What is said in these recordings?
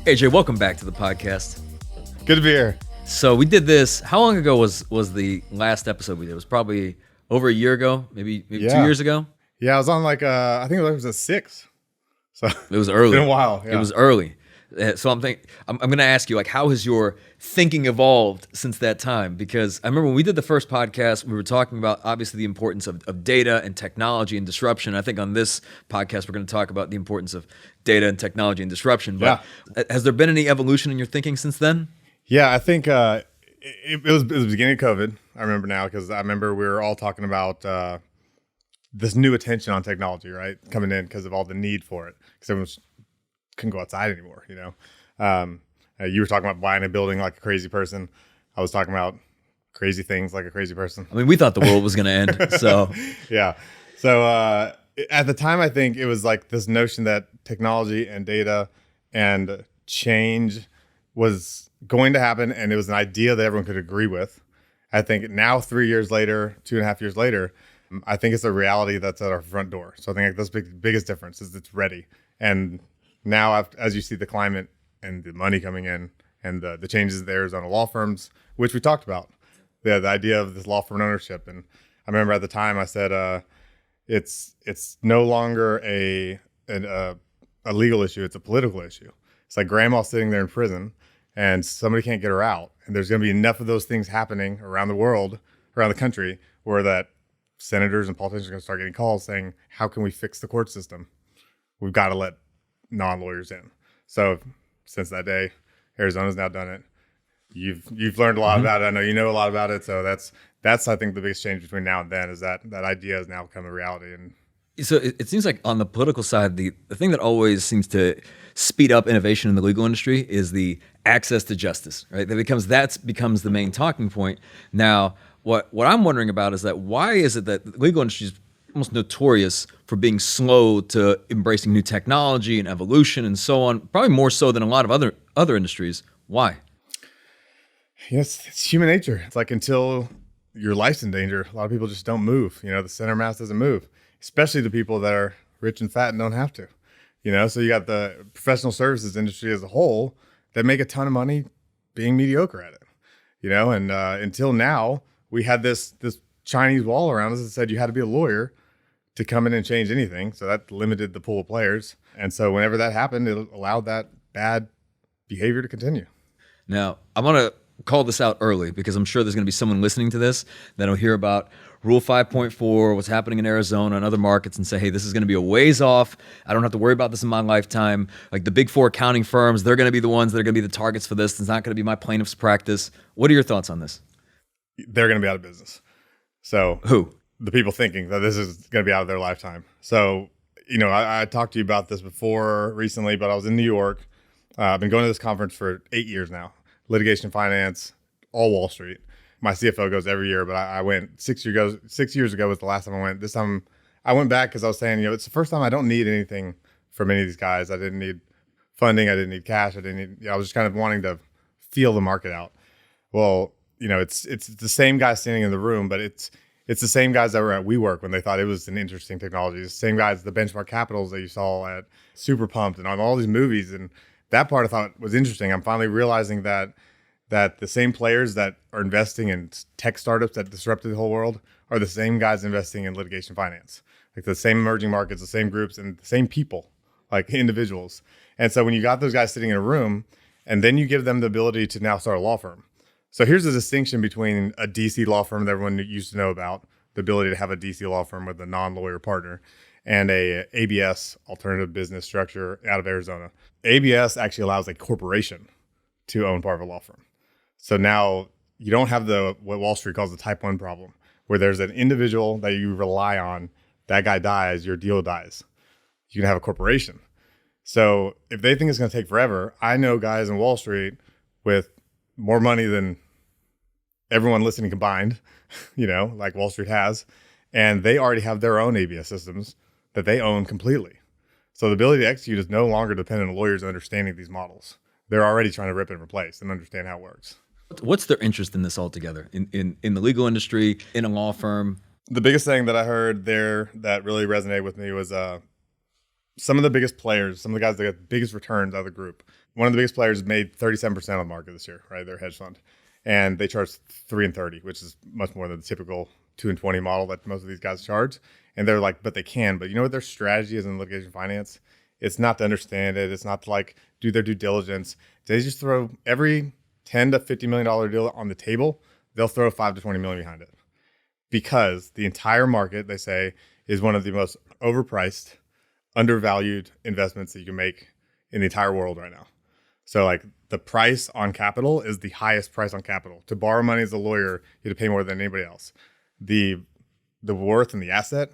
AJ, welcome back to the podcast. Good to be here. So we did this. How long ago was the last episode we did? It was probably over a year ago, maybe 2 years ago. Yeah, I was on I think it was a 6. So it was early. It's been a while. Yeah. It was early. So I'm going to ask you, like, how has your thinking evolved since that time? Because I remember when we did the first podcast, we were talking about obviously the importance of data and technology and disruption. I think on this podcast, we're going to talk about the importance of data and technology and disruption. But has there been any evolution in your thinking since then? Yeah, I think it was the beginning of COVID. I remember now because I remember we were all talking about this new attention on technology, right? Coming in because of all the need for it. Because everyone couldn't go outside anymore, you know? You were talking about buying a building like a crazy person. I was talking about crazy things like a crazy person. I mean, we thought the world was going to end, so. Yeah. So at the time, I think it was like this notion that technology and data and change was going to happen, and it was an idea that everyone could agree with. I think now, 3 years later, 2.5 years later, I think it's a reality that's at our front door. So I think that's the biggest difference is it's ready. And now, as you see the climate and the money coming in and the changes in the Arizona law firms, which we talked about, the idea of this law firm ownership. And I remember at the time I said, it's no longer a legal issue. It's a political issue. It's like grandma sitting there in prison and somebody can't get her out. And there's going to be enough of those things happening around the world, around the country, where that senators and politicians are going to start getting calls saying, how can we fix the court system? We've got to let non-lawyers in. So since that day, Arizona's now done it. You've learned a lot about it. I know you know a lot about it. So that's I think the biggest change between now and then is that idea has now become a reality. And so it seems like on the political side, the thing that always seems to speed up innovation in the legal industry is the access to justice, right? That becomes the main talking point. Now, what I'm wondering about is that why is it that the legal industry is almost notorious for being slow to embracing new technology and evolution and so on, probably more so than a lot of other industries. Why? Yes, it's human nature. It's like until your life's in danger, a lot of people just don't move. You know, the center mass doesn't move, especially the people that are rich and fat and don't have to. You know, so you got the professional services industry as a whole that make a ton of money being mediocre at it. You know, and until now, we had this Chinese wall around us that said you had to be a lawyer to come in and change anything. So that limited the pool of players. And so whenever that happened, it allowed that bad behavior to continue. Now, I want to call this out early because I'm sure there's going to be someone listening to this that'll hear about Rule 5.4, what's happening in Arizona and other markets and say, hey, this is going to be a ways off. I don't have to worry about this in my lifetime. Like the big four accounting firms, they're going to be the ones that are going to be the targets for this. It's not going to be my plaintiff's practice. What are your thoughts on this? They're going to be out of business. So who? The people thinking that this is going to be out of their lifetime. So, you know, I talked to you about this before recently, but I was in New York. I've been going to this conference for 8 years now. Litigation finance, all Wall Street. My CFO goes every year, but I went 6 years ago was the last time I went. This time I went back because I was saying, you know, it's the first time I don't need anything from any of these guys. I didn't need funding. I didn't need cash. I was just kind of wanting to feel the market out. Well, you know, it's the same guys standing in the room, but it's the same guys that were at WeWork when they thought it was an interesting technology. It's the same guys, the benchmark capitals that you saw at Super Pumped and on all these movies. And that part I thought was interesting. I'm finally realizing that the same players that are investing in tech startups that disrupted the whole world are the same guys investing in litigation finance. Like the same emerging markets, the same groups, and the same people, like individuals. And so when you got those guys sitting in a room, and then you give them the ability to now start a law firm. So here's the distinction between a DC law firm that everyone used to know about, the ability to have a DC law firm with a non-lawyer partner, and a ABS, alternative business structure out of Arizona. ABS actually allows a corporation to own part of a law firm. So now you don't have what Wall Street calls the type 1 problem, where there's an individual that you rely on, that guy dies, your deal dies. You can have a corporation. So if they think it's going to take forever, I know guys in Wall Street with more money than everyone listening combined, you know, like Wall Street has, and they already have their own ABS systems that they own completely. So the ability to execute is no longer dependent on lawyers understanding these models. They're already trying to rip and replace and understand how it works. What's their interest in this altogether? In the legal industry, in a law firm? The biggest thing that I heard there that really resonated with me was some of the biggest players, some of the guys that got the biggest returns out of the group, one of the biggest players made 37% of the market this year, right? Their hedge fund. And they charge 3 and 30, which is much more than the typical 2 and 20 model that most of these guys charge. And they're like, but they can. But you know what their strategy is in litigation finance? It's not to understand it. It's not to like do their due diligence. They just throw every $10 to $50 million deal on the table. They'll throw 5 to 20 million behind it, because the entire market, they say, is one of the most overpriced, undervalued investments that you can make in the entire world right now. So like the price on capital is the highest price on capital. To borrow money as a lawyer, you have to pay more than anybody else. The worth and the asset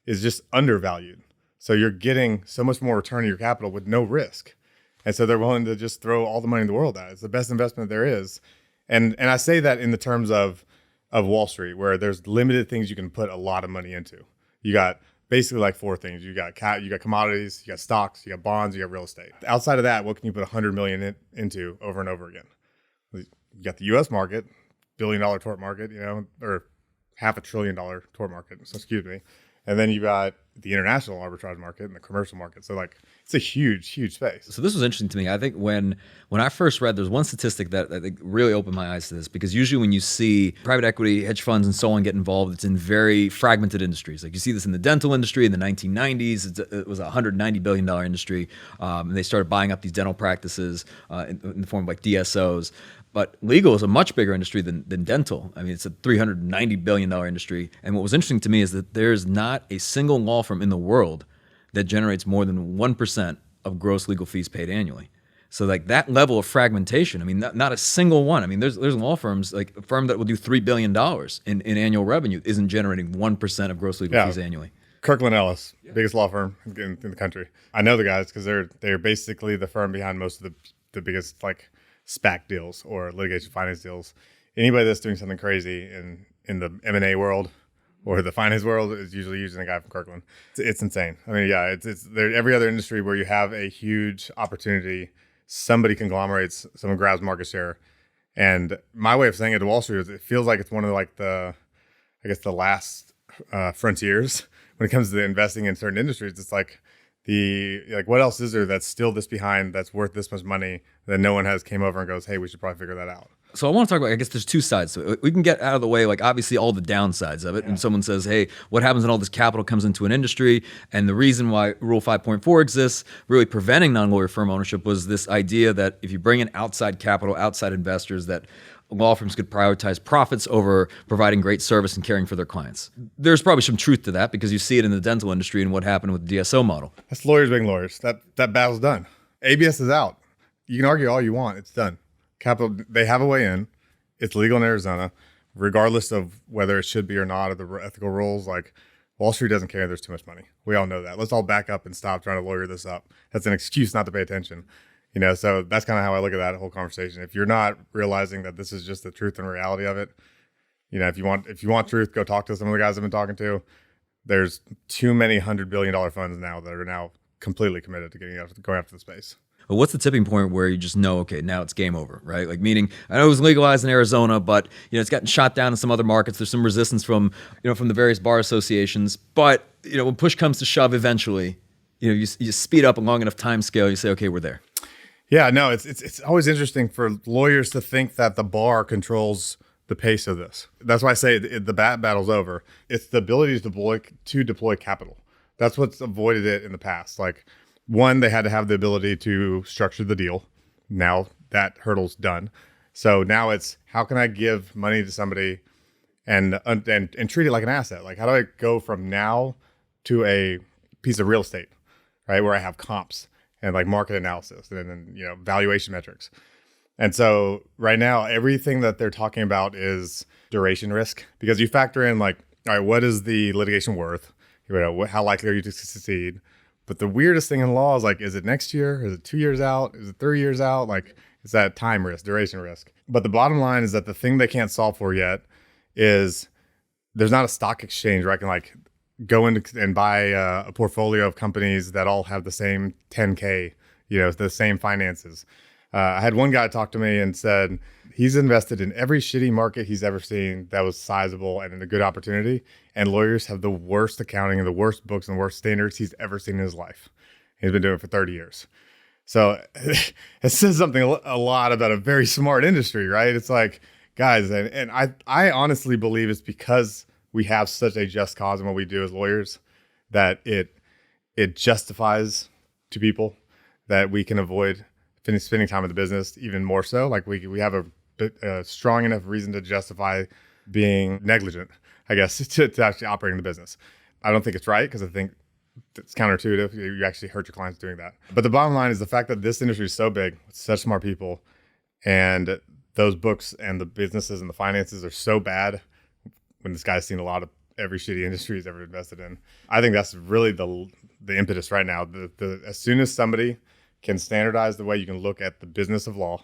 is just undervalued. So you're getting so much more return on your capital with no risk. And so they're willing to just throw all the money in the world at it. It's the best investment there is. And I say that in the terms of Wall Street, where there's limited things you can put a lot of money into. You got basically like 4 things. You got commodities, you got stocks, you got bonds, you got real estate. Outside of that, what can you put 100 million into over and over again? You got the U.S. market, billion-dollar tort market, or $500 billion tort market. So excuse me. And then you got the international arbitrage market and the commercial market. So like it's a huge, huge space. So this was interesting to me. I think when I first read, there's one statistic that I think really opened my eyes to this, because usually when you see private equity, hedge funds, and so on get involved, it's in very fragmented industries. Like you see this in the dental industry in the 1990s. It was a $190 billion industry, and they started buying up these dental practices in the form of like DSOs. But legal is a much bigger industry than dental. I mean, it's a $390 billion industry. And what was interesting to me is that there's not a single law firm in the world that generates more than 1% of gross legal fees paid annually. So like that level of fragmentation, I mean, not a single one. I mean, there's law firms, like a firm that will do $3 billion in annual revenue isn't generating 1% of gross legal fees annually. Kirkland Ellis, biggest law firm in the country. I know the guys because they're basically the firm behind most of the biggest like SPAC deals or litigation finance deals. Anybody that's doing something crazy in the M&A world or the finance world is usually using a guy from Kirkland. It's insane. I mean, yeah, it's there. Every other industry where you have a huge opportunity, somebody conglomerates, someone grabs market share. And my way of saying it to Wall Street is it feels like it's one of like the last frontiers when it comes to the investing in certain industries. It's like what else is there that's still this behind, that's worth this much money that no one has came over and goes, hey, we should probably figure that out. So I want to talk about, I guess there's 2 sides to it. We can get out of the way, like obviously all the downsides of it. Yeah. And someone says, hey, what happens when all this capital comes into an industry? And the reason why Rule 5.4 exists, really preventing non-lawyer firm ownership, was this idea that if you bring in outside capital, outside investors, that law firms could prioritize profits over providing great service and caring for their clients. There's probably some truth to that, because you see it in the dental industry and what happened with the DSO model. That's lawyers being lawyers. That battle's done. ABS is out. You can argue all you want. It's done. Capital, they have a way in. It's legal in Arizona, regardless of whether it should be or not, or the ethical rules. Like Wall Street doesn't care. There's too much money. We all know that. Let's all back up and stop trying to lawyer this up. That's an excuse not to pay attention. So that's kind of how I look at that whole conversation. If you're not realizing that this is just the truth and reality of it, if you want truth, go talk to some of the guys I've been talking to. There's too many $100 billion funds now that are now completely committed to going after the space. But what's the tipping point where you just know, okay, now it's game over, right? Like, meaning, I know it was legalized in Arizona, but it's gotten shot down in some other markets. There's some resistance from the various bar associations. But when push comes to shove, eventually, you speed up a long enough time scale. You say, okay, we're there. Yeah, no, it's always interesting for lawyers to think that the bar controls the pace of this. That's why I say the battle's over. It's the ability to deploy capital. That's what's avoided it in the past. Like, one, they had to have the ability to structure the deal. Now that hurdle's done. So now it's, how can I give money to somebody and treat it like an asset? Like, how do I go from now to a piece of real estate, right, where I have comps and like market analysis and valuation metrics. And so right now, everything that they're talking about is duration risk, because you factor in like, all right, what is the litigation worth? How likely are you to succeed? But the weirdest thing in law is like, is it next year? Is it 2 years out? Is it 3 years out? Like, is that time risk, duration risk? But the bottom line is that the thing they can't solve for yet is there's not a stock exchange where I can like go in and buy a portfolio of companies that all have the same 10K, the same finances. I had one guy talk to me and said he's invested in every shitty market he's ever seen that was sizable and in a good opportunity. And lawyers have the worst accounting and the worst books and the worst standards he's ever seen in his life. He's been doing it for 30 years. So it says something a lot about a very smart industry, right? It's like, guys, and I honestly believe it's because we have such a just cause in what we do as lawyers that it justifies to people that we can avoid spending time in the business even more so. Like we have a strong enough reason to justify being negligent, I guess, to actually operating the business. I don't think it's right because I think it's counterintuitive. You actually hurt your clients doing that. But the bottom line is the fact that this industry is so big, with such smart people, and those books and the businesses and the finances are so bad when this guy's seen a lot of every shitty industry he's ever invested in. I think that's really the impetus right now. As soon as somebody can standardize the way you can look at the business of law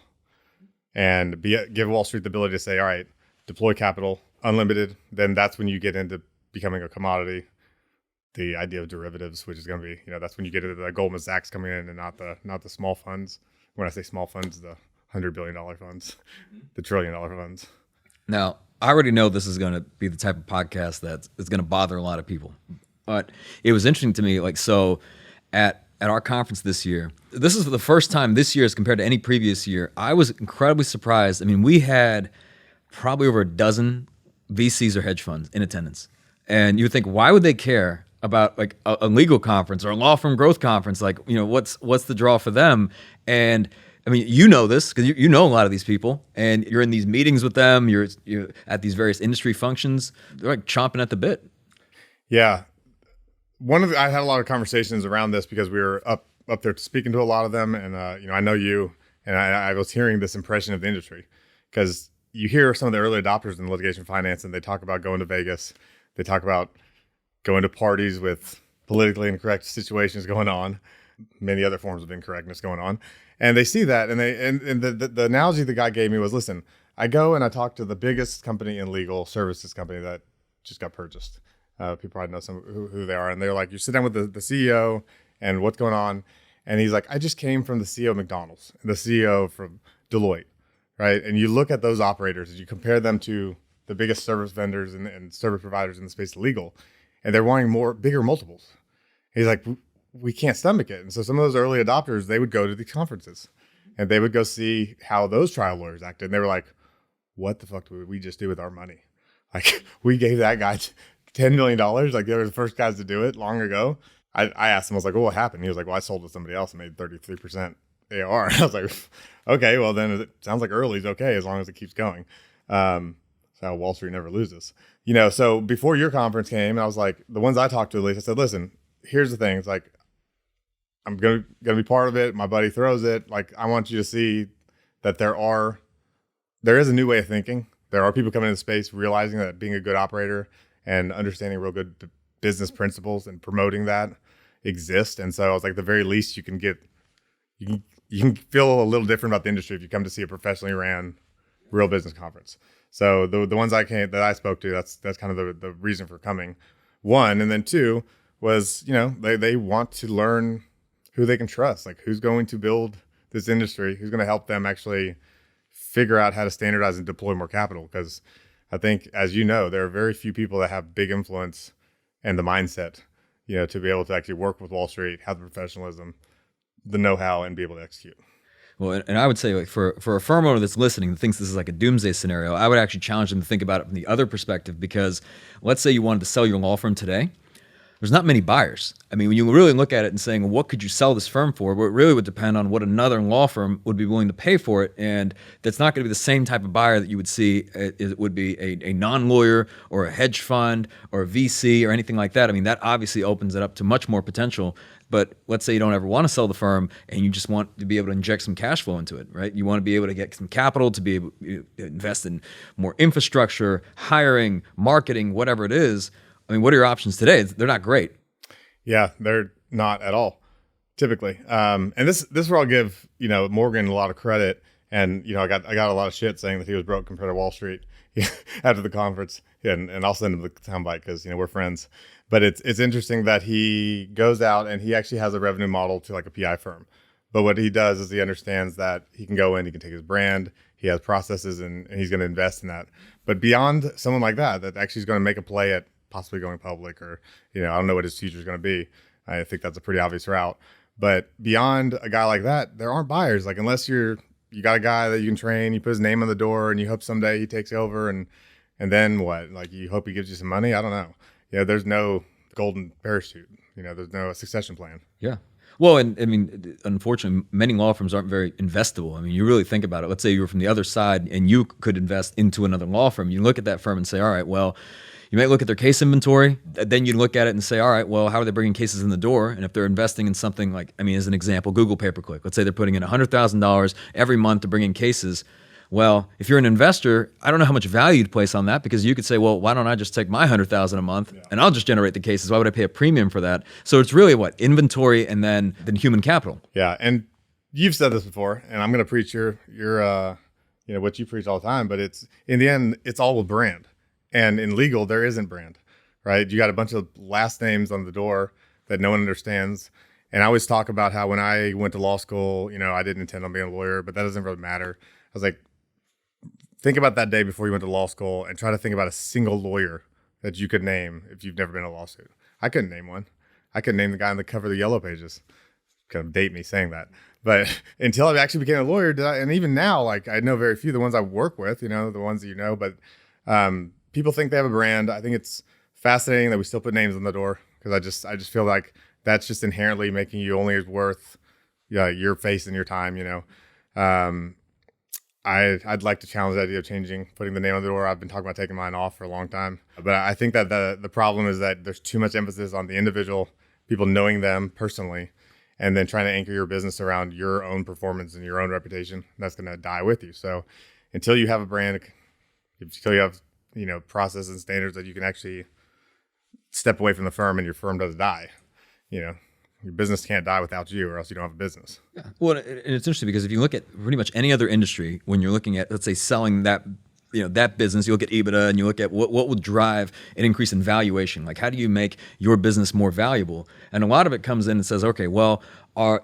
and give Wall Street the ability to say, all right, deploy capital, unlimited, then that's when you get into becoming a commodity. The idea of derivatives, which is going to be, that's when you get into the Goldman Sachs coming in and not the small funds. When I say small funds, the $100 billion funds, the $1 trillion funds. Now, I already know this is going to be the type of podcast that's going to bother a lot of people, but it was interesting to me. Like, so at our conference this year, this is for the first time this year as compared to any previous year. I was incredibly surprised. I mean, we had probably over a dozen VCs or hedge funds in attendance, and you would think, why would they care about like a legal conference or a law firm growth conference? Like, what's the draw for them? And I mean, you know this because you know a lot of these people, and you're in these meetings with them. You're at these various industry functions. They're like chomping at the bit. Yeah, I had a lot of conversations around this because we were up there speaking to a lot of them, and I know you, and I was hearing this impression of the industry because you hear some of the early adopters in litigation finance, and they talk about going to Vegas. They talk about going to parties with politically incorrect situations going on, many other forms of incorrectness going on. And they see that, and the analogy the guy gave me was, listen, I go and I talk to the biggest company in legal services company that just got purchased. People probably know who they are. And they're like, you sit down with the CEO and what's going on. And he's like, I just came from the CEO of McDonald's, and the CEO from Deloitte, right? And you look at those operators, and you compare them to the biggest service vendors and service providers in the space of legal, and they're wanting bigger multiples. He's like, we can't stomach it. And so some of those early adopters, they would go to these conferences and they would go see how those trial lawyers acted. And they were like, what the fuck did we just do with our money? Like, we gave that guy $10 million. Like, they were the first guys to do it long ago. I asked him, I was like, well, what happened? He was like, well, I sold to somebody else and made 33% AR. I was like, okay, well, then it sounds like early is okay as long as it keeps going. That's how Wall Street never loses. So before your conference came, I was like, the ones I talked to at least, I said, listen, here's the thing. It's like, I'm gonna be part of it. My buddy throws it. Like, I want you to see that there is a new way of thinking. There are people coming into the space realizing that being a good operator and understanding real good business principles and promoting that exist. And so I was like, the very least you can feel a little different about the industry if you come to see a professionally ran real business conference. So the ones that I spoke to, that's kind of the reason for coming. One, and then two was, they want to learn who they can trust, like who's going to build this industry, who's going to help them actually figure out how to standardize and deploy more capital. Because I think, as you know, there are very few people that have big influence and the mindset, to be able to actually work with Wall Street, have the professionalism, the know-how, and be able to execute. Well, and I would say, like, for a firm owner that's listening that thinks this is like a doomsday scenario, I would actually challenge them to think about it from the other perspective. Because let's say you wanted to sell your law firm today, there's not many buyers. I mean, when you really look at it and saying, well, what could you sell this firm for? Well, it really would depend on what another law firm would be willing to pay for it. And that's not going to be the same type of buyer that you would see. It would be a non-lawyer or a hedge fund or a VC or anything like that. I mean, that obviously opens it up to much more potential. But let's say you don't ever want to sell the firm and you just want to be able to inject some cash flow into it, right? You want to be able to get some capital to be able to invest in more infrastructure, hiring, marketing, whatever it is. I mean, what are your options today? They're not great. Yeah, they're not at all, typically. And this is where I'll give, Morgan a lot of credit. And, I got a lot of shit saying that he was broke compared to Wall Street after the conference. And I'll send him the soundbite because, we're friends. But it's interesting that he goes out and he actually has a revenue model to like a PI firm. But what he does is he understands that he can go in, he can take his brand, he has processes, and he's going to invest in that. But beyond someone like that actually is going to make a play at possibly going public, or I don't know what his future is going to be. I think that's a pretty obvious route. But beyond a guy like that, there aren't buyers. Like unless you got a guy that you can train, you put his name on the door, and you hope someday he takes over, and then what? Like you hope he gives you some money. I don't know. There's no golden parachute. There's no succession plan. Yeah. Well, and I mean, unfortunately, many law firms aren't very investable. I mean, you really think about it. Let's say you were from the other side and you could invest into another law firm. You look at that firm and say, all right, well, you might look at their case inventory. Then you look at it and say, all right, well, how are they bringing cases in the door? And if they're investing in something like, I mean, as an example, Google pay-per-click. Let's say they're putting in $100,000 every month to bring in cases. Well, if you're an investor, I don't know how much value you'd place on that, because you could say, well, why don't I just take my $100,000 a month and I'll just generate the cases? Why would I pay a premium for that? So it's really what? Inventory and then human capital. Yeah. And you've said this before, and I'm going to preach your what you preach all the time, but it's in the end, it's all with brand. And in legal, there isn't brand, right? You got a bunch of last names on the door that no one understands. And I always talk about how when I went to law school, I didn't intend on being a lawyer, but that doesn't really matter. I was like, think about that day before you went to law school and try to think about a single lawyer that you could name if you've never been in a lawsuit. I couldn't name one. I couldn't name the guy on the cover of the Yellow Pages. Kind of date me saying that. But until I actually became a lawyer, and even now, like I know very few, the ones I work with, the ones that but people think they have a brand. I think it's fascinating that we still put names on the door, because I just feel like that's just inherently making you only worth your face and your time, I'd like to challenge the idea of putting the name on the door. I've been talking about taking mine off for a long time. But I think that the problem is that there's too much emphasis on the individual, people knowing them personally, and then trying to anchor your business around your own performance and your own reputation. That's going to die with you. So until you have a brand, until you have, process and standards that you can actually step away from the firm and your firm doesn't die, your business can't die without you, or else you don't have a business. Yeah. Well, and it's interesting because if you look at pretty much any other industry, when you're looking at, let's say, selling that, that business, you look at EBITDA and you look at what would drive an increase in valuation. Like, how do you make your business more valuable? And a lot of it comes in and says, okay, well,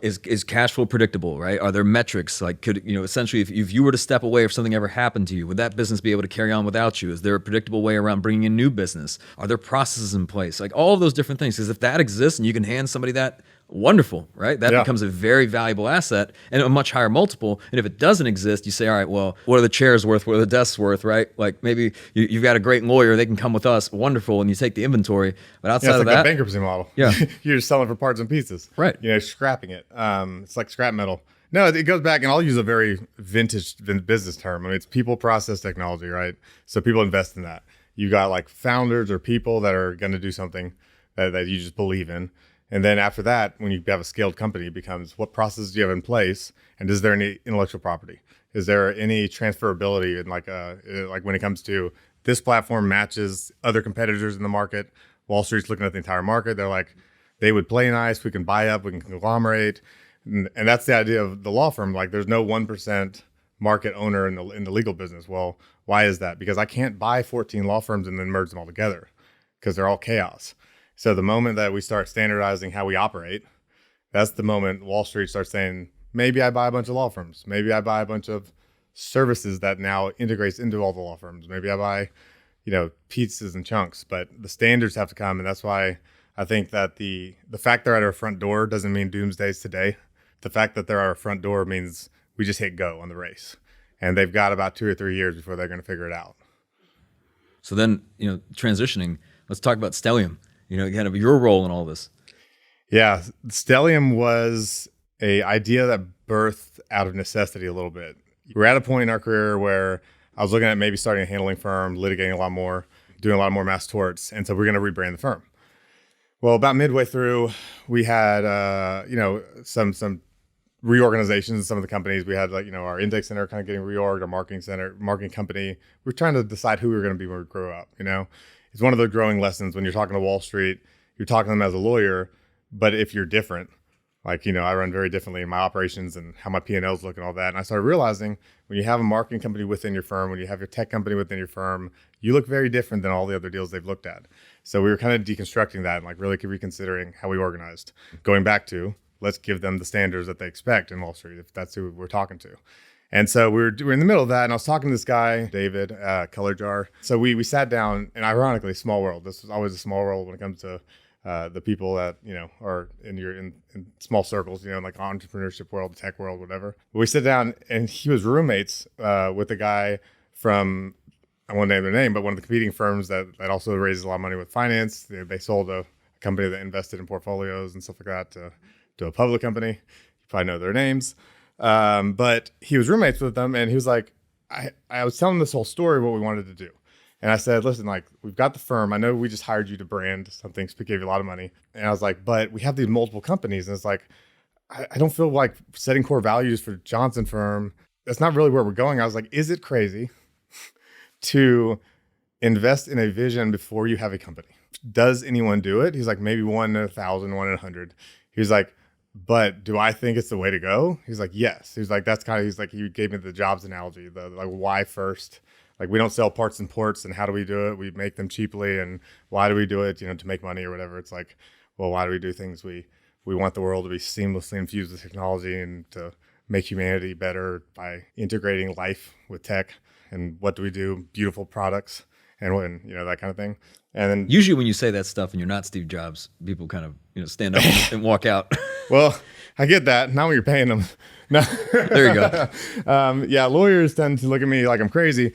is cash flow predictable, right? Are there metrics? Like, could, essentially, if you were to step away, if something ever happened to you, would that business be able to carry on without you? Is there a predictable way around bringing in new business? Are there processes in place? Like all of those different things. Because if that exists and you can hand somebody that, wonderful, right? That becomes a very valuable asset and a much higher multiple. And if it doesn't exist, you say, all right, well, what are the chairs worth? What are the desks worth, right? Like maybe you've got a great lawyer, they can come with us, wonderful, and you take the inventory. But outside it's of like that, a bankruptcy model. Yeah. You're just selling for parts and pieces. Right. Scrapping it. It's like scrap metal. No, it goes back, and I'll use a very vintage business term. I mean, it's people, process, technology, right? So people invest in that. You got like founders or people that are going to do something that you just believe in. And then after that, when you have a scaled company, it becomes what processes do you have in place, and is there any intellectual property? Is there any transferability? And like when it comes to this platform matches other competitors in the market, Wall Street's looking at the entire market. They're like, they would play nice. We can buy up. We can conglomerate, and that's the idea of the law firm. Like, there's no 1% market owner in the legal business. Well, why is that? Because I can't buy 14 law firms and then merge them all together, because they're all chaos. So the moment that we start standardizing how we operate, that's the moment Wall Street starts saying, maybe I buy a bunch of law firms. Maybe I buy a bunch of services that now integrates into all the law firms. Maybe I buy, pieces and chunks, but the standards have to come. And that's why I think that the fact they're at our front door doesn't mean doomsday's today. The fact that they're at our front door means we just hit go on the race. And they've got about 2 or 3 years before they're going to figure it out. So then, transitioning, let's talk about Stellium. Kind of your role in all this. Yeah, Stellium was a idea that birthed out of necessity a little bit. We're at a point in our career where I was looking at maybe starting a handling firm, litigating a lot more, doing a lot more mass torts, and so we're going to rebrand the firm. Well, about midway through, we had some reorganizations in some of the companies. We had our index center kind of getting reorged, our marketing company. We're trying to decide who we were going to be when we grow up. It's one of the growing lessons when you're talking to Wall Street. You're talking to them as a lawyer, but if you're different, I run very differently in my operations and how my P&Ls look and all that. And I started realizing when you have a marketing company within your firm, when you have your tech company within your firm, you look very different than all the other deals they've looked at. So we were kind of deconstructing that and really reconsidering how we organized. Going back to, let's give them the standards that they expect in Wall Street, if that's who we're talking to. And so we're in the middle of that, and I was talking to this guy, David, Color Jar. So we sat down, and ironically, small world. This was always a small world when it comes to the people that are in small circles, like entrepreneurship world, the tech world, whatever. We sit down, and he was roommates with a guy from, I won't name their name, but one of the competing firms that also raises a lot of money with finance. They sold a company that invested in portfolios and stuff like that to a public company. You probably know their names. But he was roommates with them, and he was like, I was telling this whole story of what we wanted to do. And I said, listen, like, we've got the firm. I know we just hired you to brand something, so we gave you a lot of money. And I was like, but we have these multiple companies. And it's like, I don't feel like setting core values for Johnson Firm. That's not really where we're going. I was like, is it crazy to invest in a vision before you have a company? Does anyone do it? He's like, maybe 1 in 1,000, 1 in 100. He's like, but do I think it's the way to go? He's like, yes. He's like, he gave me the jobs analogy, the like, why first? Like, we don't sell parts and ports, and how do we do it? We make them cheaply, and why do we do it? To make money or whatever. It's like, well, why do we do things? We want the world to be seamlessly infused with technology and to make humanity better by integrating life with tech. And what do we do? Beautiful products and when, that kind of thing. And then Usually when you say that stuff and you're not Steve Jobs, people kind of stand up and walk out. Well, I get that. Not when you're paying them. No. There you go. Yeah, lawyers tend to look at me like I'm crazy.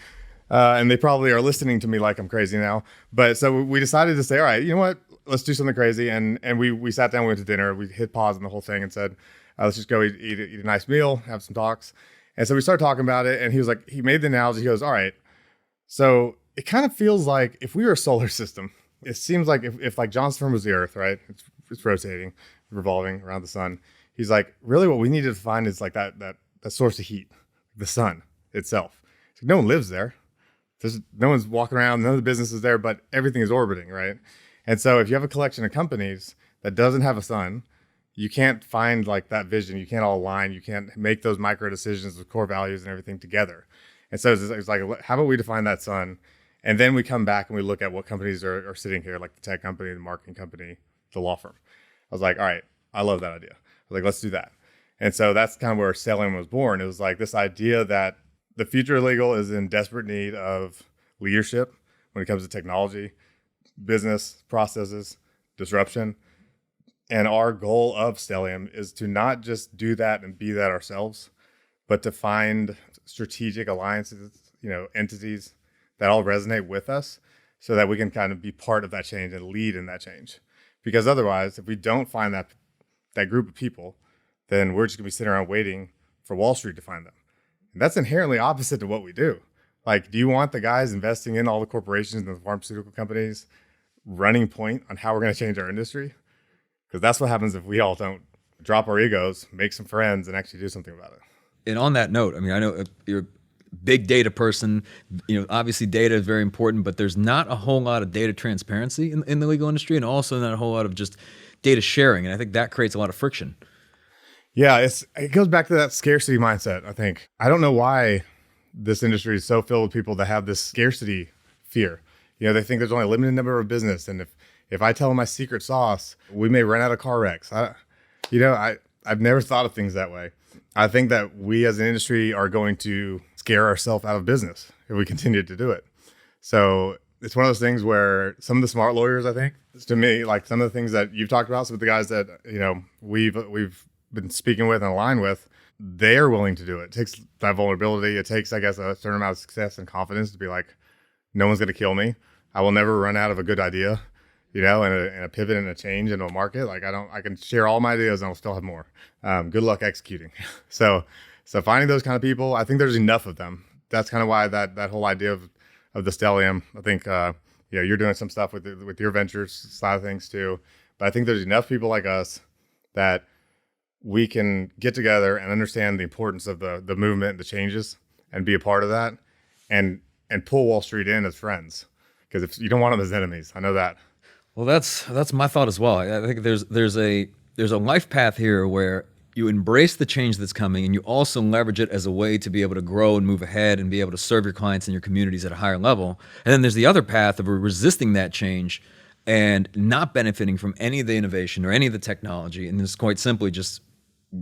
And they probably are listening to me like I'm crazy now. But so we decided to say, all right, you know what? Let's do something crazy. And we sat down, we went to dinner, we hit pause on the whole thing and said, let's just go eat a nice meal, have some talks. And so we started talking about it. And he was like, he made the analogy. He goes, all right, so it kind of feels like if we were a solar system, it seems like if like John's firm was the Earth, right? It's rotating, revolving around the sun. He's like, really what we need to find is like that source of heat, the sun itself. So no one lives there. No one's walking around, none of the business is there, but everything is orbiting, right? And so if you have a collection of companies that doesn't have a sun, you can't find like that vision. You can't all align. You can't make those micro decisions with core values and everything together. And so it's like, how about we define that sun? And then we come back and we look at what companies are sitting here, like the tech company, the marketing company, the law firm. I was like, all right, I love that idea. I was like, let's do that. And so that's kind of where Stellium was born. It was like this idea that the future of legal is in desperate need of leadership when it comes to technology, business processes, disruption. And our goal of Stellium is to not just do that and be that ourselves, but to find strategic alliances, entities that all resonate with us so that we can kind of be part of that change and lead in that change. Because otherwise, if we don't find that group of people, then we're just gonna be sitting around waiting for Wall Street to find them. And that's inherently opposite to what we do. Like, do you want the guys investing in all the corporations and the pharmaceutical companies running point on how we're going to change our industry? Because that's what happens if we all don't drop our egos, make some friends, and actually do something about it. And on that note, I mean, I know you're a big data person. Obviously data is very important, but there's not a whole lot of data transparency in the legal industry, and also not a whole lot of just data sharing. And I think that creates a lot of friction. Yeah, it goes back to that scarcity mindset, I think. I don't know why this industry is so filled with people that have this scarcity fear. They think there's only a limited number of business. And if I tell them my secret sauce, we may run out of car wrecks. I've never thought of things that way. I think that we as an industry are going to scare ourselves out of business if we continue to do it. So it's one of those things where some of the smart lawyers, I think, to me, like some of the things that you've talked about, some of the guys that, we've been speaking with and aligned with, they are willing to do it. It takes that vulnerability. It takes, I guess, a certain amount of success and confidence to be like, no one's going to kill me. I will never run out of a good idea, and a pivot and a change in a market. Like I can share all my ideas and I'll still have more. Good luck executing. So finding those kind of people, I think there's enough of them. That's kind of why that whole idea of the Stellium, I think, you're doing some stuff with your ventures side of things too. But I think there's enough people like us that we can get together and understand the importance of the movement, the changes, and be a part of that, and pull Wall Street in as friends. Because if you don't want them as enemies, I know that. Well, that's my thought as well. I think there's a life path here where you embrace the change that's coming, and you also leverage it as a way to be able to grow and move ahead and be able to serve your clients and your communities at a higher level. And then there's the other path of resisting that change and not benefiting from any of the innovation or any of the technology, and just quite simply just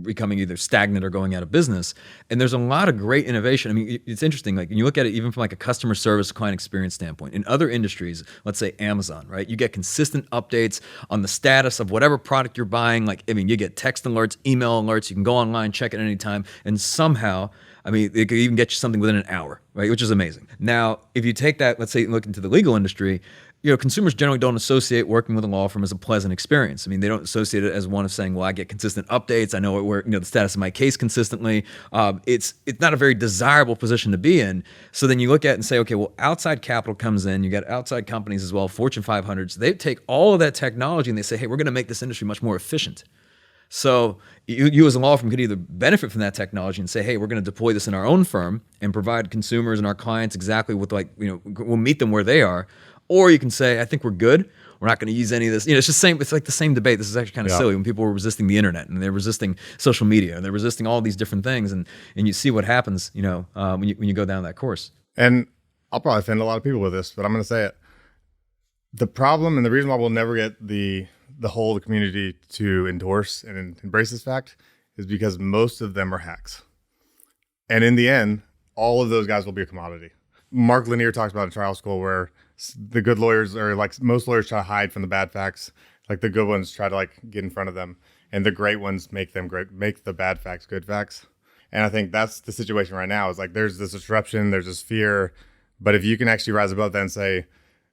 becoming either stagnant or going out of business. And there's a lot of great innovation. I mean, it's interesting. Like when you look at it, even from like a customer service, client experience standpoint, in other industries, let's say Amazon, right? You get consistent updates on the status of whatever product you're buying. Like, I mean, you get text alerts, email alerts. You can go online, check it anytime, and somehow, I mean, it could even get you something within an hour, right? Which is amazing. Now, if you take that, let's say, look into the legal industry, consumers generally don't associate working with a law firm as a pleasant experience. I mean, they don't associate it as one of saying, well, I get consistent updates. I know where, the status of my case consistently. It's not a very desirable position to be in. So then you look at it and say, okay, well, outside capital comes in. You got outside companies as well, Fortune 500s. They take all of that technology and they say, hey, we're going to make this industry much more efficient. So you as a law firm could either benefit from that technology and say, hey, we're going to deploy this in our own firm and provide consumers and our clients exactly with we'll meet them where they are. Or you can say, I think we're good. We're not going to use any of this. It's just it's like the same debate. This is actually kind of silly when people were resisting the internet and they're resisting social media and they're resisting all these different things. And you see what happens, when you go down that course. And I'll probably offend a lot of people with this, but I'm going to say it. The problem and the reason why we'll never get the whole community to endorse and embrace this fact is because most of them are hacks. And in the end, all of those guys will be a commodity. Mark Lanier talks about in trial school where the good lawyers, or like most lawyers, try to hide from the bad facts. Like the good ones try to get in front of them, and the great ones make the bad facts good facts. And I think that's the situation right now. Is like there's this disruption, there's this fear, but if you can actually rise above that and say,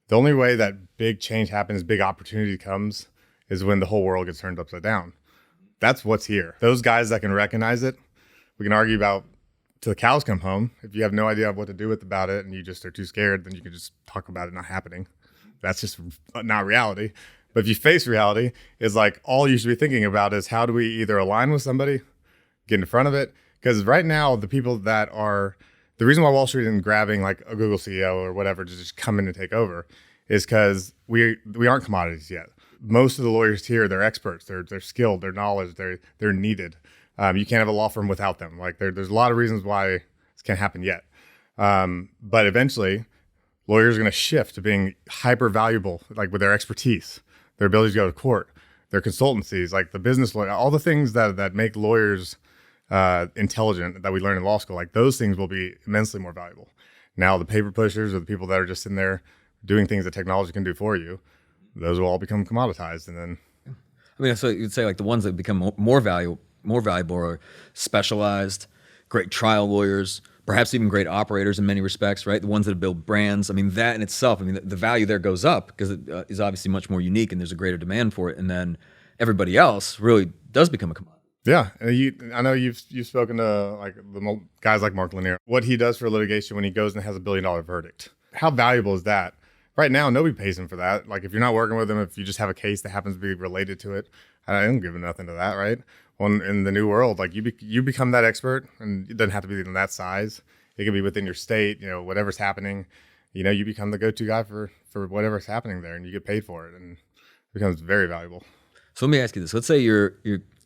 the only way that big change happens, big opportunity comes, is when the whole world gets turned upside down. That's what's here. Those guys that can recognize it, we can argue about till the cows come home. If you have no idea what to do about it and you just are too scared, then you can just talk about it not happening. That's just not reality. But if you face reality, it's like all you should be thinking about is how do we either align with somebody, get in front of it? Because right now, the people that are, the reason why Wall Street isn't grabbing like a Google CEO or whatever to just come in and take over is because we aren't commodities yet. Most of the lawyers here, they're experts, they're skilled, they're knowledge, they're needed. You can't have a law firm without them. Like there's a lot of reasons why this can't happen yet. But eventually, lawyers are going to shift to being hyper valuable, like with their expertise, their ability to go to court, their consultancies, like the business lawyer, all the things that make lawyers intelligent that we learn in law school. Like those things will be immensely more valuable. Now, the paper pushers or the people that are just in there doing things that technology can do for you, those will all become commoditized, and then. I mean, so you'd say like the ones that become more valuable are specialized, great trial lawyers, perhaps even great operators in many respects, right? The ones that build brands. I mean, that in itself, I mean, the value there goes up because it is obviously much more unique and there's a greater demand for it. And then everybody else really does become a commodity. Yeah, I know you've spoken to like the guys like Mark Lanier. What he does for litigation when he goes and has $1 billion verdict. How valuable is that? Right now, nobody pays him for that. Like if you're not working with him, if you just have a case that happens to be related to it, I don't give nothing to that, right? Well, in the new world, like you become that expert, and it doesn't have to be in that size. It can be within your state, whatever's happening. You become the go-to guy for whatever's happening there, and you get paid for it, and it becomes very valuable. So let me ask you this: let's say you're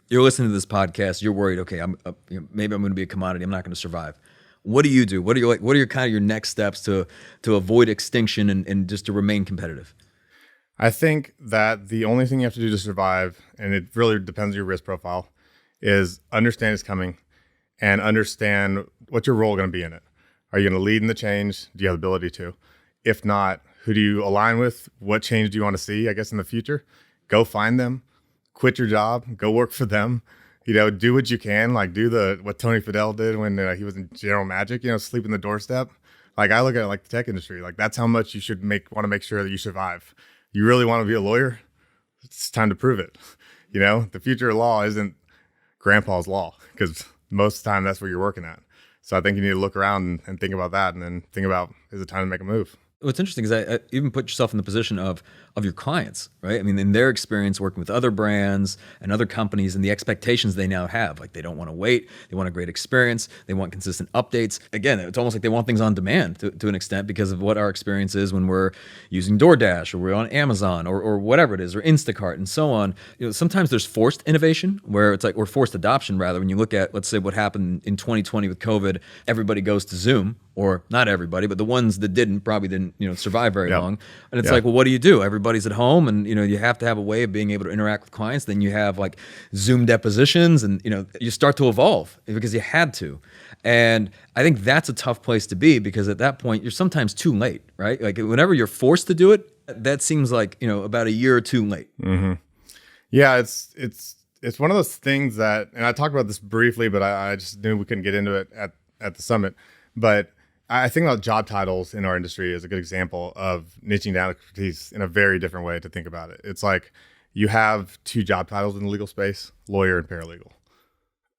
listening to this podcast, you're worried. Okay, maybe I'm going to be a commodity. I'm not going to survive. What do you do? What are your kind of your next steps to avoid extinction and just to remain competitive? I think that the only thing you have to do to survive, and it really depends on your risk profile, is understand it's coming and understand what's your role going to be in it. Are you going to lead in the change? Do you have the ability to? If not, who do you align with? What change do you want to see, I guess, in the future? Go find them, quit your job, go work for them. Do what you can, like do what Tony Fadell did when he was in General Magic, sleep in the doorstep. Like I look at it like the tech industry, like that's how much you should want to make sure that you survive. You really want to be a lawyer? It's time to prove it. The future of law isn't grandpa's law, because most of the time that's where you're working at. So I think you need to look around and think about that, and then think about, is it time to make a move? What's interesting is I even put yourself in the position of your clients, right? I mean, in their experience working with other brands and other companies and the expectations they now have, like they don't want to wait, they want a great experience, they want consistent updates. Again, it's almost like they want things on demand to an extent because of what our experience is when we're using DoorDash or we're on Amazon or whatever it is, or Instacart and so on. Sometimes there's forced innovation where it's like, or forced adoption rather, when you look at, let's say what happened in 2020 with COVID, everybody goes to Zoom or not everybody, but the ones that probably didn't, survive very Yep. long. And it's Yeah. like, well, what do? Everybody's at home, and you have to have a way of being able to interact with clients. Then you have like Zoom depositions, and you start to evolve because you had to. And I think that's a tough place to be, because at that point you're sometimes too late, right? Like whenever you're forced to do it, that seems like about a year or two late. Yeah, it's one of those things that, and I talked about this briefly, but I just knew we couldn't get into it at the summit. But I think about job titles in our industry as a good example of niching down expertise in a very different way to think about it. It's like you have two job titles in the legal space: lawyer and paralegal.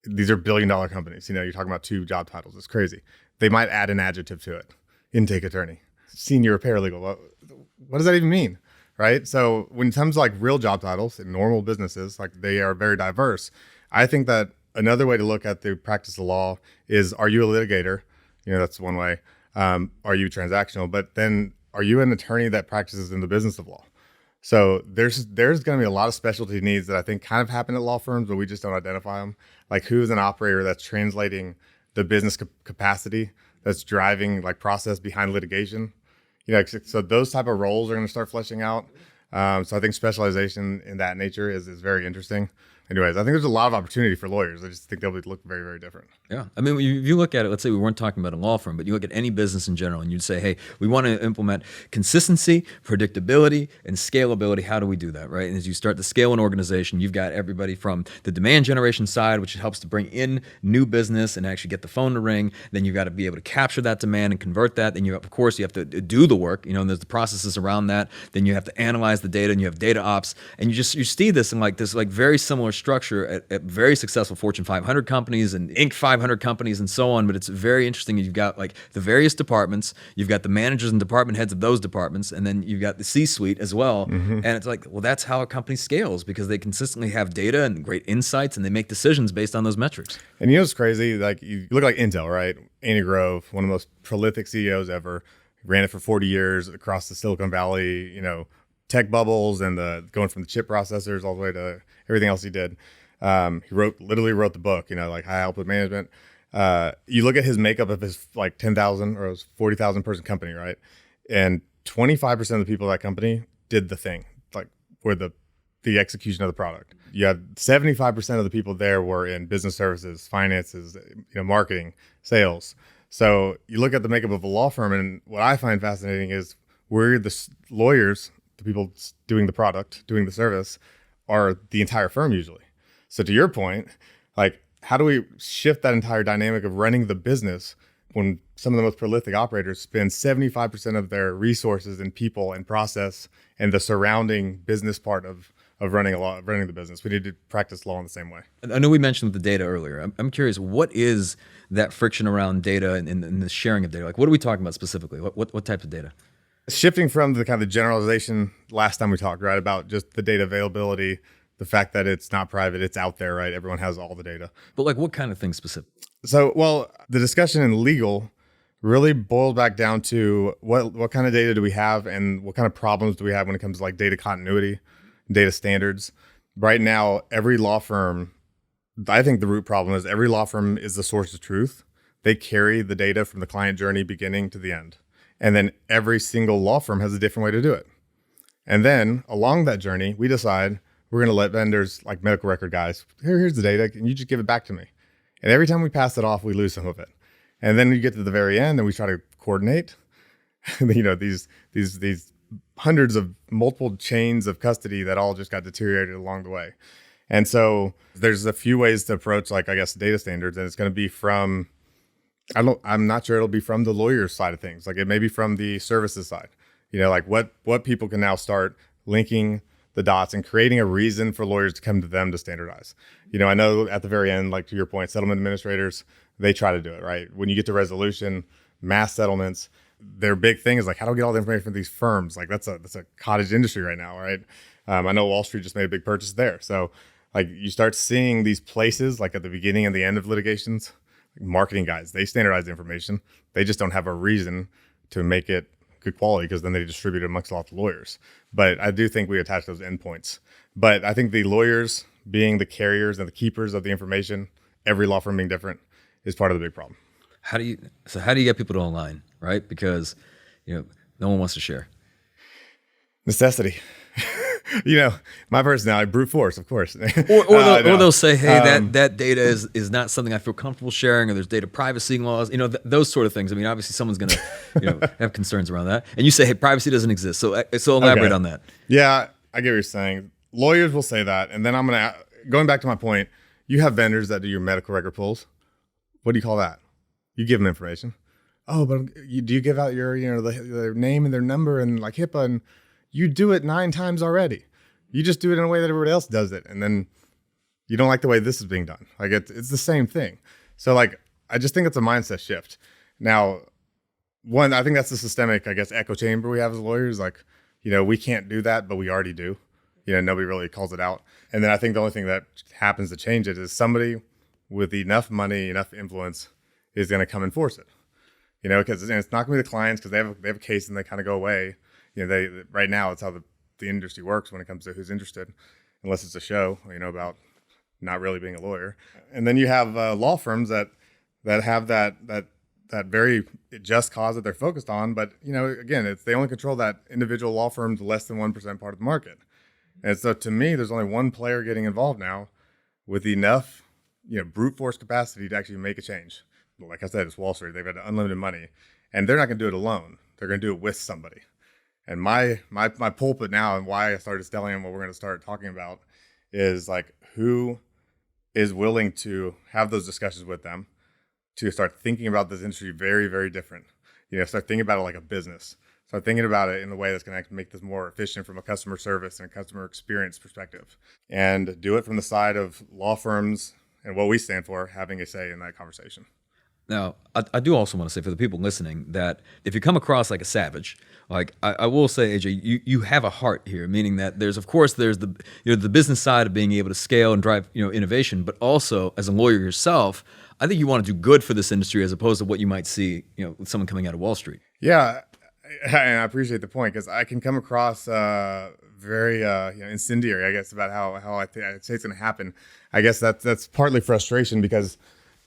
These are billion-dollar companies. You're talking about two job titles. It's crazy. They might add an adjective to it: intake attorney, senior paralegal. What does that even mean? Right? So when it comes to like real job titles in normal businesses, like they are very diverse. I think that another way to look at the practice of law is, are you a litigator? That's one way. Are you transactional? But then are you an attorney that practices in the business of law? So there's going to be a lot of specialty needs that I think kind of happen at law firms, but we just don't identify them. Like, who's an operator that's translating the business capacity, that's driving like process behind litigation? So those type of roles are going to start fleshing out. So I think specialization in that nature is very interesting. Anyways, I think there's a lot of opportunity for lawyers. I just think they'll look very, very different. Yeah. I mean, if you look at it, let's say we weren't talking about a law firm, but you look at any business in general and you'd say, hey, we want to implement consistency, predictability, and scalability. How do we do that, right? And as you start to scale an organization, you've got everybody from the demand generation side, which helps to bring in new business and actually get the phone to ring. Then you've got to be able to capture that demand and convert that. Then you have to do the work, and there's the processes around that. Then you have to analyze the data, and you have data ops. And you see this in this very similar structure at very successful Fortune 500 companies and Inc. 500 companies and so on. But it's very interesting. You've got like the various departments, you've got the managers and department heads of those departments, and then you've got the C-suite as well. And it's like, well, that's how a company scales, because they consistently have data and great insights, and they make decisions based on those metrics. And what's crazy? Like, you look like Intel, right? Andy Grove, one of the most prolific CEOs ever, ran it for 40 years across the Silicon Valley, tech bubbles, and going from the chip processors all the way to everything else he did. He literally wrote the book, like High Output Management. You look at his makeup of his like 10,000 or 40,000 person company, right? And 25% of the people at that company did the thing, like were the execution of the product. You had 75% of the people there were in business services, finances, marketing, sales. So you look at the makeup of a law firm, and what I find fascinating is we're the lawyers, the people doing the product, doing the service, are the entire firm usually. So to your point, like, how do we shift that entire dynamic of running the business when some of the most prolific operators spend 75% of their resources in people and process and the surrounding business part of running the business? We need to practice law in the same way. I know we mentioned the data earlier. I'm curious, what is that friction around data and the sharing of data? Like, what are we talking about specifically? What types of data? Shifting from the kind of generalization last time we talked, right, about just the data availability, the fact that it's not private, it's out there, right? Everyone has all the data. But like, what kind of things specific? So, well, the discussion in legal really boiled back down to what kind of data do we have, and what kind of problems do we have when it comes to like data continuity, data standards. Right now, every law firm, I think the root problem is every law firm is the source of truth. They carry the data from the client journey beginning to the end. And then every single law firm has a different way to do it. And then along that journey, we decide we're going to let vendors like medical record guys, here's the data, and you just give it back to me. And every time we pass it off, we lose some of it. And then you get to the very end and we try to coordinate, these hundreds of multiple chains of custody that all just got deteriorated along the way. And so there's a few ways to approach, like, I guess, data standards. And it's going to be from, I'm not sure it'll be from the lawyer's side of things. Like, it may be from the services side, like what people can now start linking the dots and creating a reason for lawyers to come to them to standardize. I know at the very end, like to your point, settlement administrators, they try to do it, right? When you get to resolution, mass settlements, their big thing is like, how do we get all the information from these firms? Like, that's a cottage industry right now, right? I know Wall Street just made a big purchase there. So like, you start seeing these places like at the beginning and the end of litigations, like marketing guys, they standardize the information. They just don't have a reason to make it good quality, because then they distribute it amongst a lot of lawyers. But I do think we attach those endpoints. But I think the lawyers being the carriers and the keepers of the information, every law firm being different, is part of the big problem. How do you get people to align, right? Because no one wants to share. Necessity. My personality, brute force, of course. Or they'll say, hey, Um, that data is not something I feel comfortable sharing, or there's data privacy laws, those sort of things. I mean, obviously someone's going to have concerns around that. And you say, hey, privacy doesn't exist. So elaborate okay. on that. Yeah, I get what you're saying. Lawyers will say that. And then going back to my point, you have vendors that do your medical record pulls. What do you call that? You give them information. Oh, but do you give out their name and their number and like HIPAA, and you do it 9 times already. You just do it in a way that everybody else does it. And then you don't like the way this is being done. Like it's the same thing. So like, I just think it's a mindset shift. Now, one, I think that's the systemic, I guess, echo chamber we have as lawyers. Like, we can't do that, but we already do. Nobody really calls it out. And then I think the only thing that happens to change it is somebody with enough money, enough influence is going to come enforce it. Because it's not going to be the clients, because they have a case and they kind of go away. They right now it's how the industry works when it comes to who's interested, unless it's a show, about not really being a lawyer. And then you have law firms that have that very just cause that they're focused on. But, again, they only control that individual law firm's less than 1% part of the market. And so to me, there's only one player getting involved now with enough, brute force capacity to actually make a change. Like I said, it's Wall Street. They've got unlimited money, and they're not going to do it alone. They're going to do it with somebody. And my pulpit now, and why I started telling them what we're going to start talking about, is like, who is willing to have those discussions with them to start thinking about this industry very, very different. Start thinking about it like a business. Start thinking about it in a way that's going to make this more efficient from a customer service and a customer experience perspective. And do it from the side of law firms and what we stand for having a say in that conversation. Now, I do also want to say for the people listening that if you come across like a savage, like I will say, AJ, you have a heart here, meaning that there's the the business side of being able to scale and drive innovation, but also as a lawyer yourself, I think you want to do good for this industry as opposed to what you might see with someone coming out of Wall Street. Yeah, and I appreciate the point, because I can come across very incendiary, I guess, about how I'd say it's going to happen. I guess that's partly frustration, because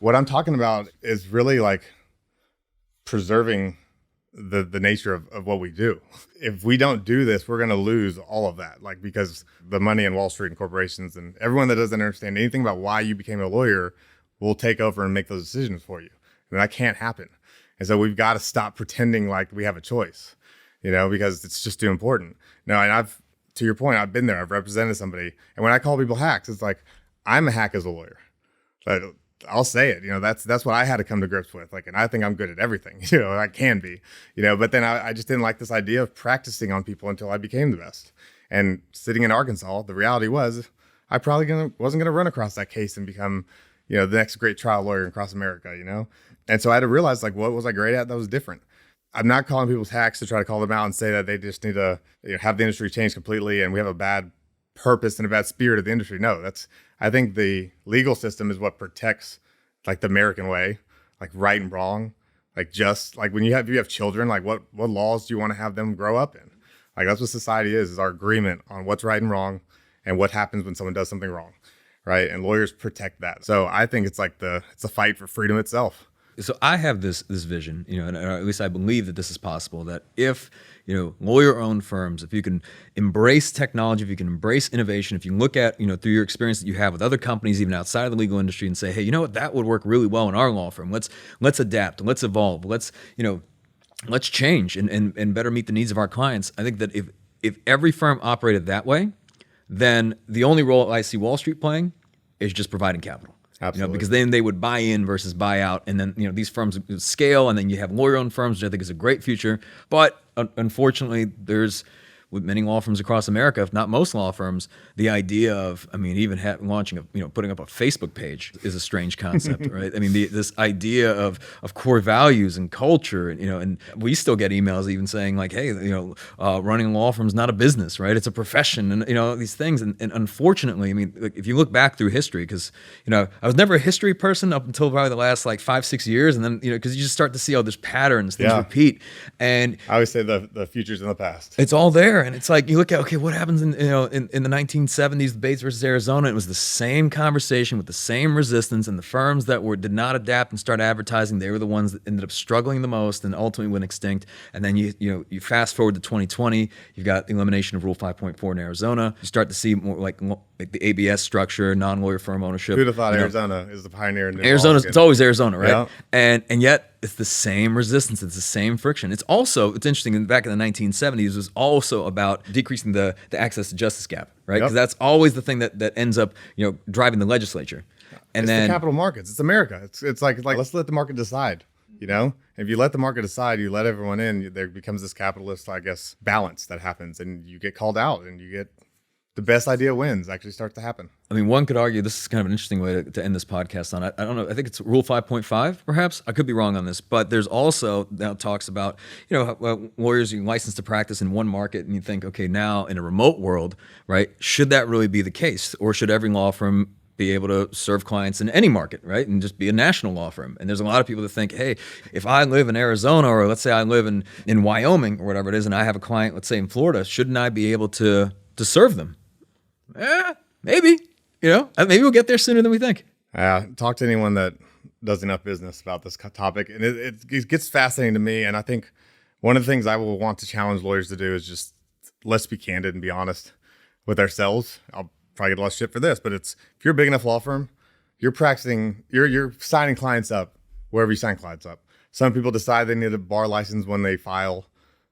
what I'm talking about is really like preserving the nature of what we do. If we don't do this, we're going to lose all of that. Like, because the money in Wall Street and corporations and everyone that doesn't understand anything about why you became a lawyer will take over and make those decisions for you. And that can't happen. And so we've got to stop pretending like we have a choice, because it's just too important. No, and to your point, I've been there. I've represented somebody. And when I call people hacks, it's like, I'm a hack as a lawyer. But I'll say it, that's what I had to come to grips with. Like, and I think I'm good at everything, I can be, but then I just didn't like this idea of practicing on people until I became the best. And sitting in Arkansas, the reality was I probably wasn't going to run across that case and become, the next great trial lawyer across America, And so I had to realize, like, what was I great at that was different? I'm not calling people's hacks to try to call them out and say that they just need to have the industry change completely and we have a bad purpose and a bad spirit of the industry. No, I think the legal system is what protects, like, the American way, like right and wrong, like just like when you have children, like what laws do you want to have them grow up in? Like, that's what society is our agreement on what's right and wrong and what happens when someone does something wrong, right? And lawyers protect that. So I think it's like it's a fight for freedom itself. So I have this vision, and at least I believe that this is possible, that if, lawyer-owned firms, if you can embrace technology, if you can embrace innovation, if you look at, through your experience that you have with other companies, even outside of the legal industry, and say, hey, that would work really well in our law firm. Let's adapt, let's evolve, let's change and better meet the needs of our clients. I think that if every firm operated that way, then the only role I see Wall Street playing is just providing capital. Absolutely. Because then they would buy in versus buy out, and then these firms would scale, and then you have lawyer-owned firms, which I think is a great future. But unfortunately, there's, with many law firms across America, if not most law firms, the idea of, even launching putting up a Facebook page is a strange concept, right? This idea of core values and culture, and we still get emails even saying like, hey, running a law firm is not a business, right? It's a profession, and these things. And unfortunately, like, if you look back through history, because I was never a history person up until probably the last like 5-6 years, and then because you just start to see all these patterns, things repeat, and I always say the future's in the past. It's all there. And it's like, you look at, okay, what happens in the 1970s, debates versus Arizona? It was the same conversation with the same resistance, and the firms that did not adapt and start advertising, they were the ones that ended up struggling the most and ultimately went extinct. And then you fast forward to 2020, you've got the elimination of Rule 5.4 in Arizona. You start to see more like the ABS structure, non-lawyer firm ownership. Who'd have thought Arizona is the pioneer in Arizona? It's always Arizona, right? Yeah. And yet it's the same resistance, it's the same friction. It's interesting, back in the 1970s, it was also about decreasing the access to justice gap, right? Because that's always the thing that ends up driving the legislature. And it's then the capital markets. It's America. It's like let's let the market decide. If you let the market decide, you let everyone in, there becomes this capitalist, I guess, balance that happens, and you get called out, and you get the best idea wins actually starts to happen. I mean, one could argue this is kind of an interesting way to end this podcast on. I don't know. I think it's Rule 5.5, perhaps. I could be wrong on this, but there's also now talks about lawyers you licensed to practice in one market, and you think, okay, now in a remote world, right? Should that really be the case, or should every law firm be able to serve clients in any market, right? And just be a national law firm. And there's a lot of people that think, hey, if I live in Arizona, or let's say I live in Wyoming or whatever it is, and I have a client, let's say in Florida, shouldn't I be able to serve them? Maybe. Maybe we'll get there sooner than we think. Talk to anyone that does enough business about this topic, and it gets fascinating to me. And I think one of the things I will want to challenge lawyers to do is just let's be candid and be honest with ourselves. I'll probably get a lot of shit for this, but if you're a big enough law firm, you're practicing, you're signing clients up wherever you sign clients up. Some people decide they need a bar license when they file.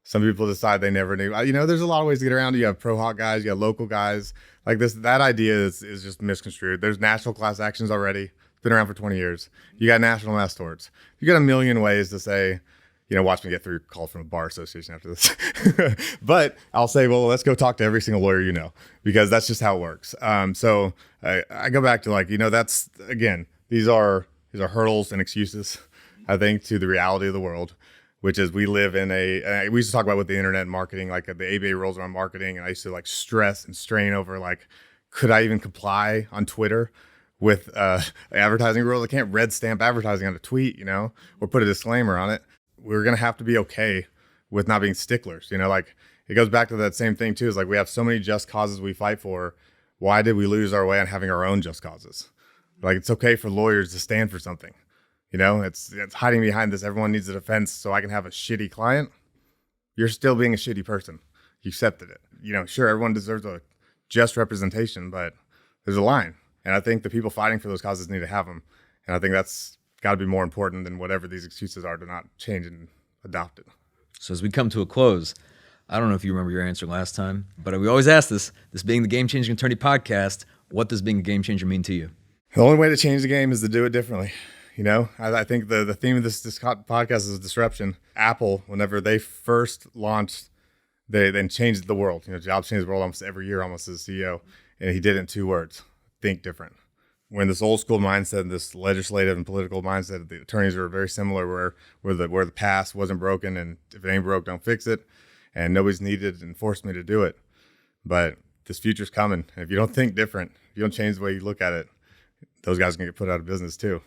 Some people decide they never knew. There's a lot of ways to get around it. You have pro hawk guys, you have local guys. Like this, that idea is just misconstrued. There's national class actions already. It's been around for 20 years. You got national mass torts. You got a million ways to say, watch me get through call from a bar association after this. But I'll say, well, let's go talk to every single lawyer because that's just how it works. So I go back to that's, again, these are hurdles and excuses, I think, to the reality of the world, which is we live in we used to talk about with the internet and marketing, like the ABA rules around marketing. And I used to stress and strain over could I even comply on Twitter with advertising rules? I can't red stamp advertising on a tweet, or put a disclaimer on it. We're going to have to be okay with not being sticklers. It goes back to that same thing too, is we have so many just causes we fight for. Why did we lose our way on having our own just causes? It's okay for lawyers to stand for something. It's hiding behind this. Everyone needs a defense so I can have a shitty client. You're still being a shitty person. You accepted it. Sure, everyone deserves a just representation, but there's a line. And I think the people fighting for those causes need to have them. And I think that's got to be more important than whatever these excuses are to not change and adopt it. So as we come to a close, I don't know if you remember your answer last time, but we always ask this being the Game Changing Attorney podcast, what does being a game changer mean to you? The only way to change the game is to do it differently. I think the theme of this podcast is disruption. Apple, whenever they first launched, they then changed the world. Jobs changed the world almost every year, almost as CEO. And he did it in 2 words: think different. When this old school mindset, this legislative and political mindset, the attorneys were very similar, where the past wasn't broken, and if it ain't broke, don't fix it, and nobody's needed to enforce me to do it. But this future's coming, and if you don't think different, if you don't change the way you look at it, those guys are gonna get put out of business too.